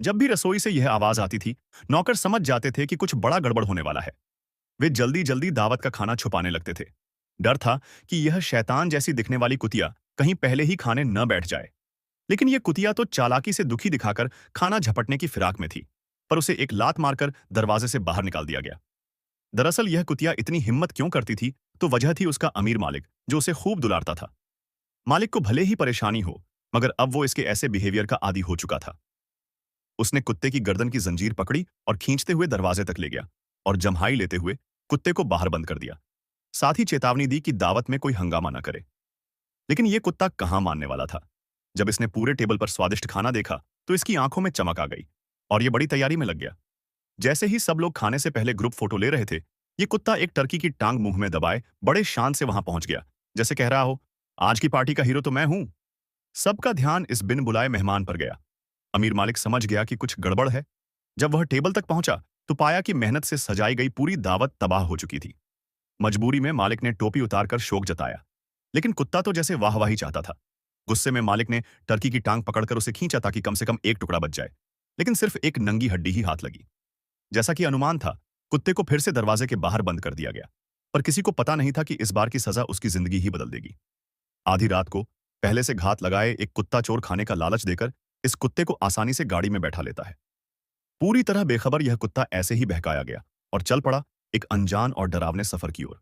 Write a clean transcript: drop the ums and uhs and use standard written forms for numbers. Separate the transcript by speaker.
Speaker 1: जब भी रसोई से यह आवाज आती थी, नौकर समझ जाते थे कि कुछ बड़ा गड़बड़ होने वाला है। वे जल्दी जल्दी दावत का खाना छुपाने लगते थे। डर था कि यह शैतान जैसी दिखने वाली कुतिया कहीं पहले ही खाने न बैठ जाए। लेकिन यह कुतिया तो चालाकी से दुखी दिखाकर खाना झपटने की फिराक में थी, पर उसे एक लात मारकर दरवाजे से बाहर निकाल दिया गया। दरअसल यह कुतिया इतनी हिम्मत क्यों करती थी, तो वजह थी उसका अमीर मालिक, जो उसे खूब दुलारता था। मालिक को भले ही परेशानी हो, मगर अब वो इसके ऐसे बिहेवियर का आदी हो चुका था। उसने कुत्ते की गर्दन की जंजीर पकड़ी और खींचते हुए दरवाजे तक ले गया और जम्हाई लेते हुए कुत्ते को बाहर बंद कर दिया। साथ ही चेतावनी दी कि दावत में कोई हंगामा न करे। लेकिन यह कुत्ता कहां मानने वाला था। जब इसने पूरे टेबल पर स्वादिष्ट खाना देखा, तो इसकी आंखों में चमक आ गई और यह बड़ी तैयारी में लग गया। जैसे ही सब लोग खाने से पहले ग्रुप फोटो ले रहे थे, ये कुत्ता एक टर्की की टांग मुंह में दबाए बड़े शान से वहां पहुंच गया, जैसे कह रहा हो, आज की पार्टी का हीरो तो मैं हूं। सबका ध्यान इस बिन बुलाए मेहमान पर गया। अमीर मालिक समझ गया कि कुछ गड़बड़ है। जब वह टेबल तक पहुंचा, तो पाया कि मेहनत से सजाई गई पूरी दावत तबाह हो चुकी थी। मजबूरी में मालिक ने टोपी उतारकर शोक जताया, लेकिन कुत्ता तो जैसे वाहवाही चाहता था। गुस्से में मालिक ने टर्की की टांग पकड़कर उसे खींचा ताकि कम से कम एक टुकड़ा बच जाए, लेकिन सिर्फ एक नंगी हड्डी ही हाथ लगी। जैसा कि अनुमान था, कुत्ते को फिर से दरवाजे के बाहर बंद कर दिया गया, पर किसी को पता नहीं था कि इस बार की सजा उसकी जिंदगी ही बदल देगी। आधी रात को पहले से घात लगाए एक कुत्ता चोर खाने का लालच देकर इस कुत्ते को आसानी से गाड़ी में बैठा लेता है। पूरी तरह बेखबर यह कुत्ता ऐसे ही बहकाया गया और चल पड़ा एक अनजान और डरावने सफर की ओर।